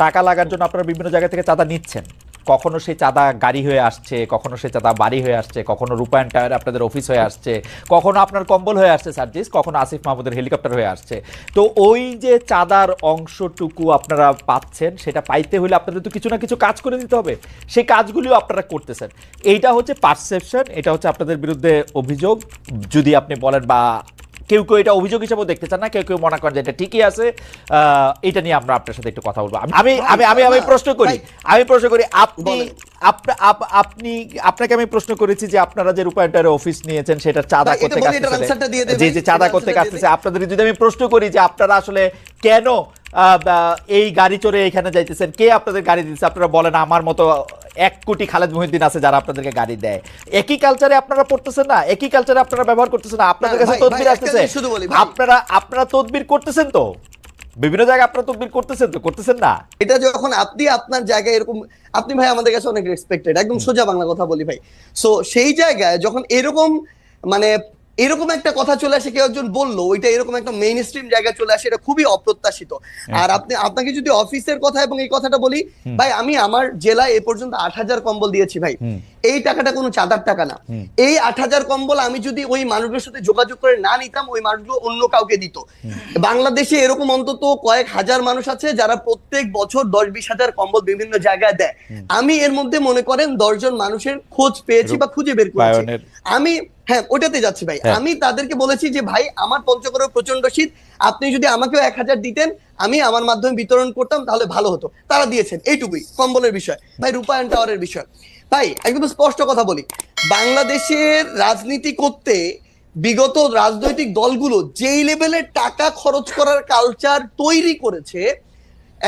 টাকা লাগার জন্য আপনারা বিভিন্ন জায়গা থেকে চাঁদা নিচ্ছেন, কখনো সেই চাঁদা গাড়ি হয়ে আসছে, কখনো সেই চাঁদা বাড়ি হয়ে আসছে, কখনো রূপায়ণ টায়ার আপনাদের অফিস হয়ে আসছে, কখনো আপনার কম্বল হয়ে আসছে সার্জিস, কখনো আসিফ মাহমুদের হেলিকপ্টার হয়ে আসছে। তো ওই যে চাঁদার অংশটুকু আপনারা পাচ্ছেন, সেটা পাইতে হলে আপনাদের তো কিছু না কিছু কাজ করে দিতে হবে, সেই কাজগুলিও আপনারা করতেছেন। এইটা হচ্ছে পারসেপশন, এটা হচ্ছে আপনাদের বিরুদ্ধে অভিযোগ। যদি আপনি বলেন বা কেউ কেউ এটা অভিযোগ হিসেবেও দেখতে চান না, কেউ কেউ মনে করেন যে এটা ঠিকই আছে, এটা নিয়ে আমরা আপনার সাথে একটু কথা বলবো। আমি আমি আমি আমি প্রশ্ন করি, আপনি আপনি আপনাকে আমি প্রশ্ন করেছি যে আপনারা যে রূপায়ণটার অফিস নিয়েছেন সেটা চাঁদা করতে কাটতেছে, যে চাঁদা করতে কাটতেছে, আপনাদের যদি আমি প্রশ্ন করি যে আপনারা আসলে কেন এই গাড়ি চড়ে এখানে যাইতেছেন, কে আপনাদের গাড়ি দিচ্ছে, আপনারা বলেন আমার মতো 1 কোটি খালেদ মহিউদ্দিন আছে যারা আপনাদেরকে গাড়ি দেয়। একই কালচারে আপনারা পড়তেছেন না, একই কালচারে আপনারা ব্যবহার করতেছেন না, আপনাদের কাছে তদবির আসতেছে, আপনারা তদবির করতেছেন তো, বিভিন্ন জায়গায় আপনারা তদবির করতেছেন তো, করতেছেন না? এটা যখন আপনি আপনার জায়গায় এরকম, আপনি ভাই আমাদের কাছে অনেক রেসপেক্টেড, একদম সোজা বাংলা কথা বলি ভাই। সো সেই জায়গায় যখন এরকম মানে এরকম একটা কথা চলে আসে, কেউ একজন বললো ওইটা এরকম একটা মেইন স্ট্রিম জায়গায় চলে আসে, এটা খুবই অপ্রত্যাশিত। আর আপনাকে যদি অফিসের কথা এবং এই কথাটা বলি ভাই, আমি আমার জেলায় এ পর্যন্ত 8,000 কম্বল দিয়েছি ভাই। এই টাকাটা কোনো চাঁদার টাকা না। এই 8,000 কম্বল আমি যদি ওই মানুষগুলোর সাথে যোগাযোগ করে না নিতাম, ওই মানুষগুলো অন্য কাউকে দিত। বাংলাদেশে এরকম অন্তত কয়েক হাজার মানুষ আছে যারা প্রত্যেক বছর 10-20 হাজার কম্বল বিভিন্ন জায়গায় দেয়। আমি এর মধ্যে মনে করেন 10 জন মানুষের খোঁজ পেয়েছি বা খুঁজে বের করেছি। আমি হ্যাঁ ওটাতে যাচ্ছি ভাই। আমি তাদেরকে বলেছি যে ভাই আমার পঞ্চগড়ে প্রচন্ড শীত, আপনি যদি আমাকেও 1,000 দিতেন, আমি আমার মাধ্যমে বিতরণ করতাম, তাহলে ভালো হতো। তারা দিয়েছেন, এইটুকুই কম্বলের বিষয়। ভাই রূপায়ণ টাওয়ারের বিষয়, ভাই একদম স্পষ্ট কথা বলি, বাংলাদেশের রাজনীতি করতে বিগত রাজনৈতিক দলগুলো যেই লেভেলের টাকা খরচ করার কালচার তৈরি করেছে,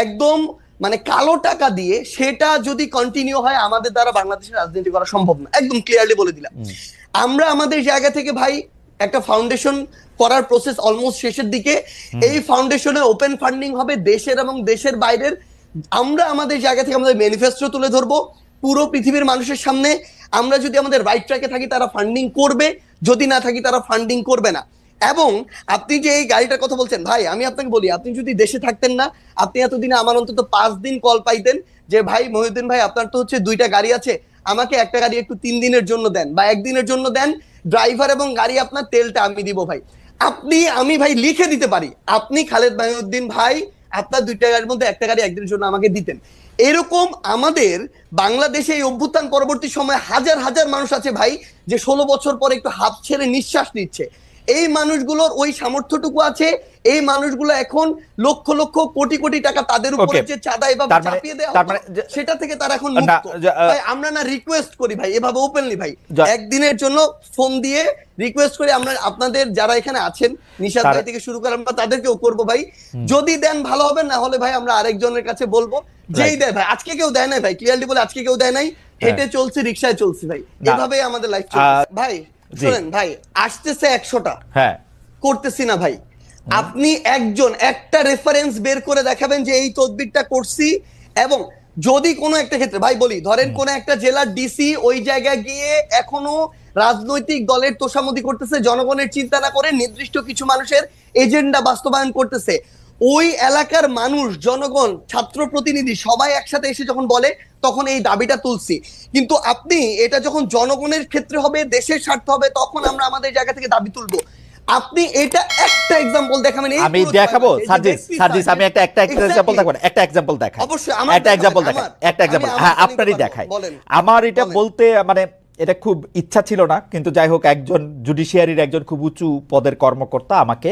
একদম মানে কালো টাকা দিয়ে, সেটা যদি কন্টিনিউ হয় আমাদের দ্বারা বাংলাদেশের রাজনীতি করা সম্ভব না, একদম ক্লিয়ারলি বলে দিলাম। আমরা আমাদের জায়গা থেকে ভাই একটা ফাউন্ডেশন করার প্রসেস অলমোস্ট শেষের দিকে। এই ফাউন্ডেশনে ওপেন ফান্ডিং হবে দেশের এবং দেশের বাইরের। আমরা আমাদের জায়গা থেকে আমাদের ম্যানিফেস্টো তুলে ধরবো পুরো পৃথিবীর মানুষের সামনে। আমরা যদি আমাদের রাইট ট্র্যাকে থাকি তারা ফান্ডিং করবে, যদি না থাকি তারা ফান্ডিং করবে না। এবং আপনি যে এই গাড়িটার কথা বলছেন ভাই, আমি আপনাকে বলি, আপনি যদি দেশে থাকতেন না, আপনি এতদিনে আমার অন্তত 5 দিন কল পাইতেন যে ভাই মহিউদ্দিন ভাই আপনার তো হচ্ছে 2টা গাড়ি আছে, আমাকে একটা গাড়ি একটু 3 দিনের জন্য দেন বা 1 দিনের জন্য দেন, ড্রাইভার এবং গাড়ি আপনার, তেলটা আমি দিব ভাই। আমি ভাই লিখে দিতে পারি, আপনি খালেদ মহিউদ্দিন ভাই আপনার 2টা গাড়ির মধ্যে একটা গাড়ি একদিনের জন্য আমাকে দিতেন। এরকম আমাদের বাংলাদেশে এই অভ্যুত্থান পরবর্তী সময়ে হাজার হাজার মানুষ আছে ভাই, যে 16 বছর পরে একটু হাত ছেড়ে নিঃশ্বাস নিচ্ছে। এই মানুষগুলোর ওই সামর্থ্যটুকু আছে। এই মানুষগুলো এখন লক্ষ লক্ষ কোটি কোটি টাকা তাদের উপরে যে চাঁদা এভাবে চাপিয়ে দেওয়া সেটা থেকে তারা এখন মুক্ত। ভাই আমরা না রিকোয়েস্ট করি ভাই এভাবে ওপেনলি ভাই, একদিনের জন্য ফোন দিয়ে রিকোয়েস্ট করি, আমরা আপনাদের যারা এখানে আছেন নিশাদ ভাই থেকে শুরু করে আমরা তাদেরকেও করবো ভাই, যদি দেন ভালো হবে, না হলে ভাই আমরা আরেকজনের কাছে বলবো, যেই দেয় ভাই। আজকে কেউ দেয় নাই ভাই, ক্লিয়ারলি বলে আজকে কেউ দেয় নাই, হেঁটে চলছে, রিক্সায় চলছি ভাই, এভাবে আমাদের লাইফ চলছে ভাই। শুনেন ভাই, আসতেছে 100টা, হ্যাঁ করতেছি না ভাই। আপনি একটা রেফারেন্স বের করে দেখাবেন যে এই তদবিরটা করছি। এবং যদি কোনো একটা ক্ষেত্রে ভাই বলি, ধরেন কোন একটা জেলার ডিসি ওই জায়গায় গিয়ে এখনো রাজনৈতিক দলের তোষামোদি করতেছে, জনগণের চিন্তা না করে নির্দিষ্ট কিছু মানুষের এজেন্ডা বাস্তবায়ন করতেছে, ওই এলাকার মানুষ, জনগণ, ছাত্র প্রতিনিধি সবাই একসাথে এসে যখন বলে, তখন এই দাবিটা তুলছি। কিন্তু আপনি এটা যখন জনগণের ক্ষেত্রে হবে, দেশের স্বার্থ হবে, তখন আমরা আমাদের জায়গা থেকে দাবি তুলবো। আপনি এটা একটা এক্সাম্পল দেখাবেন, আমি দেখাবো সার্জিস, আমি একটা এক্সাম্পল দেখাবো, একটা এক্সাম্পল দেখাই, অবশ্যই একটা এক্সাম্পল দেখাই, একটা এক্সাম্পল হ্যাঁ আপনারই দেখাই। আমার এটা বলতে মানে এটা খুব ইচ্ছা ছিল না, কিন্তু যাই হোক একজন জুডিশিয়ারির একজন খুব উঁচু পদের কর্মকর্তা আমাকে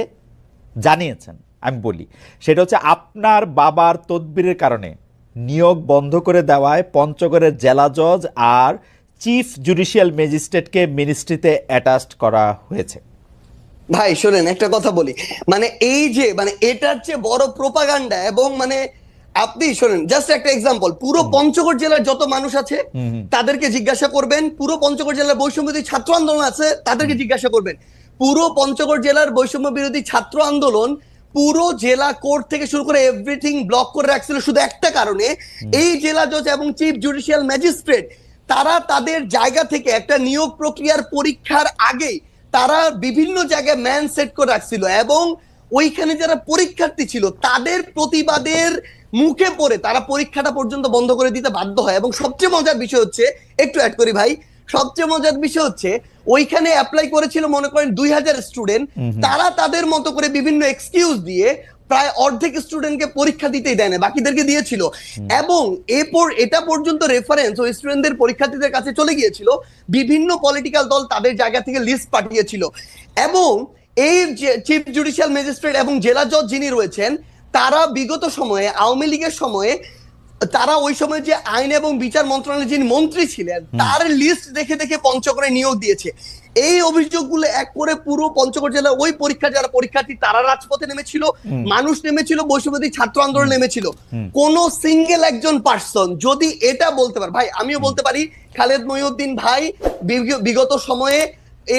জানিয়েছেন, আমি বলি সেটা হচ্ছে আপনার বাবার তদবিরের কারণে নিয়োগ বন্ধ করে দেওয়ায় পঞ্চগড়ের জেলা জজ আর চিফ জুডিশিয়াল ম্যাজিস্ট্রেটকে মিনিস্ট্রিতে অ্যাটাচড করা হয়েছে। ভাই শোনেন একটা কথা বলি, মানে এই যে মানে এটার চেয়ে বড় প্রোপাগান্ডা, এবং মানে আপনি শোনেন জাস্ট একটা এক্সাম্পল, পুরো পঞ্চগড় জেলার যত মানুষ আছে তাদেরকে জিজ্ঞাসা করবেন, পুরো পঞ্চগড় জেলার বৈষম্য বিরোধী ছাত্র আন্দোলন আছে তাদেরকে জিজ্ঞাসা করবেন, পুরো পঞ্চগড় জেলার বৈষম্য বিরোধী ছাত্র আন্দোলন পুরো জেলা কোর্ট থেকে শুরু করে এভরিথিং ব্লক করে রাখছিল শুধু একটা কারণে, এই জেলা জজ এবং চিফ জুডিশিয়াল ম্যাজিস্ট্রেট তারা তাদের জায়গা থেকে একটা নিয়োগ প্রক্রিয়ার পরীক্ষার আগেই তারা বিভিন্ন জায়গায় ম্যান সেট করে রাখছিল, এবং ওইখানে যারা পরীক্ষার্থী ছিল তাদের প্রতিবাদের মুখে পড়ে তারা পরীক্ষাটা পর্যন্ত বন্ধ করে দিতে বাধ্য হয়। এবং সবচেয়ে মজার বিষয় হচ্ছে, একটু অ্যাড করি ভাই, সবচেয়ে মজার বিষয় হচ্ছে ওইখানে অ্যাপ্লাই করেছিল মনে করেন 2000 স্টুডেন্ট, তারা তাদের মতো করে বিভিন্ন এক্সকিউজ দিয়ে প্রায় অর্ধেক স্টুডেন্টকে পরীক্ষা দিতেই দেয় না, বাকিদেরকে দিয়েছিল। এবং এরপর এটা পর্যন্ত রেফারেন্স ওই স্টুডেন্টদের পরীক্ষার্থীদের কাছে চলে গিয়েছিল, বিভিন্ন পলিটিক্যাল দল তাদের জায়গা থেকে লিস্ট পাঠিয়েছিল। এবং এই চিফ জুডিশিয়াল ম্যাজিস্ট্রেট এবং জেলা জজ যিনি রয়েছেন, তারা বিগত সময়ে আওয়ামী লীগের সময়ে তারা ওই সময় যে আইন এবং বিচার মন্ত্রণালয়ের যিনি মন্ত্রী ছিলেন তার লিস্ট দেখে দেখে পঞ্চগড়ে নিয়োগ দিয়েছে। এই অভিযোগগুলো এক করে পুরো পঞ্চগড় জেলার ওই পরীক্ষা যারা পরীক্ষার্থী তারা রাজপথে নেমেছিল, মানুষ নেমেছিল, বৈষম্যবিরোধী ছাত্র আন্দোলন নেমেছিল। কোন সিঙ্গেল একজন পার্সন যদি এটা বলতে পারে, ভাই আমিও বলতে পারি খালেদ মহিউদ্দিন ভাই বিগত সময়ে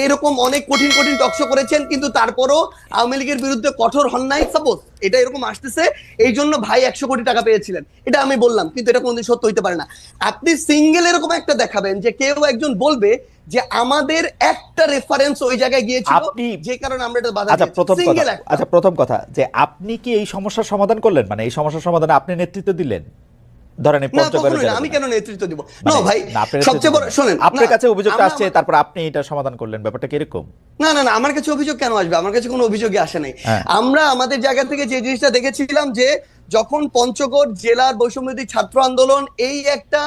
এরকম অনেক কঠিন কঠিন টকশো করেছেন, কিন্তু তারপরও আওয়ামী লীগের বিরুদ্ধে কঠোর হন নাই। সাপোজ এটা এরকম আসতেছে এই জন্য ভাই 100 কোটি টাকা পেয়েছিলেন, এটা আমি বললাম, কিন্তু এটা কোনদিন সত্য হইতে পারে না। আপনি সিঙ্গেল এরকম একটা দেখাবেন যে কেউ একজন বলবে যে আমাদের একটা রেফারেন্স ওই জায়গায় গিয়েছিল, যে কারণে আমরা এটা বাধা দিয়েছি। আচ্ছা, প্রথম কথা যে আপনি কি এই সমস্যার সমাধান করলেন, মানে এই সমস্যার সমাধানে আপনি নেতৃত্ব দিলেন? ধরেন আমি কেন নেতৃত্ব দিব? না ভাই, সবচেয়ে বড় শুনেন, আপনার কাছে অভিযোগটা আসছে, তারপর আপনি এটা সমাধান করলেন, ব্যাপারটা কি এরকম? না না না, আমার কাছে অভিযোগ কেন আসবে? আমার কাছে কোনো অভিযোগই আসে নাই। আমরা আমাদের জায়গা থেকে যে জিনিসটা দেখেছিলাম যে যখন পঞ্চগড় জেলার বৈষম্যবিরোধী ছাত্র আন্দোলন এই একটা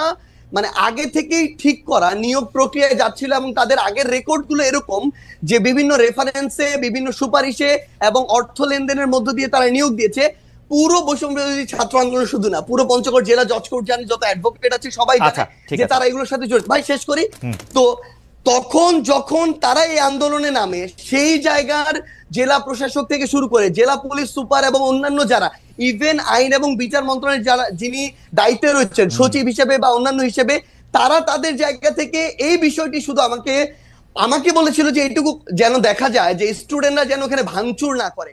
মানে আগে থেকেই ঠিক করা নিয়োগ প্রক্রিয়ায় যাচ্ছিল, এবং তাদের আগের রেকর্ডগুলো এরকম যে বিভিন্ন রেফারেন্সে, বিভিন্ন সুপারিশে এবং অর্থ লেনদেনের মধ্য দিয়ে তারা নিয়োগ দিয়েছে। পুরো বৈষম্যবিরোধী ছাত্র আন্দোলন শুধু না, পুরো পঞ্চগড় জেলা জজ কোর্ট জানি, যত অ্যাডভোকেট আছে সবাই জানে যে তারা এগুলোর সাথে জড়িত। ভাই শেষ করি তো, তখন যখন তারা এই আন্দোলনে নামে, সেই জায়গার জেলা প্রশাসক থেকে শুরু করে জেলা পুলিশ সুপার এবং অন্যান্য যারা, ইভেন আইন এবং বিচার মন্ত্রণালয়ের যারা যিনি দায়িত্বে রয়েছেন সচিব হিসেবে বা অন্যান্য হিসেবে, তারা তাদের জায়গা থেকে এই বিষয়টি শুধু আমাকে বলেছিল যে এইটুকু যেন দেখা যায় যে স্টুডেন্টরা যেন ওখানে ভাঙচুর না করে।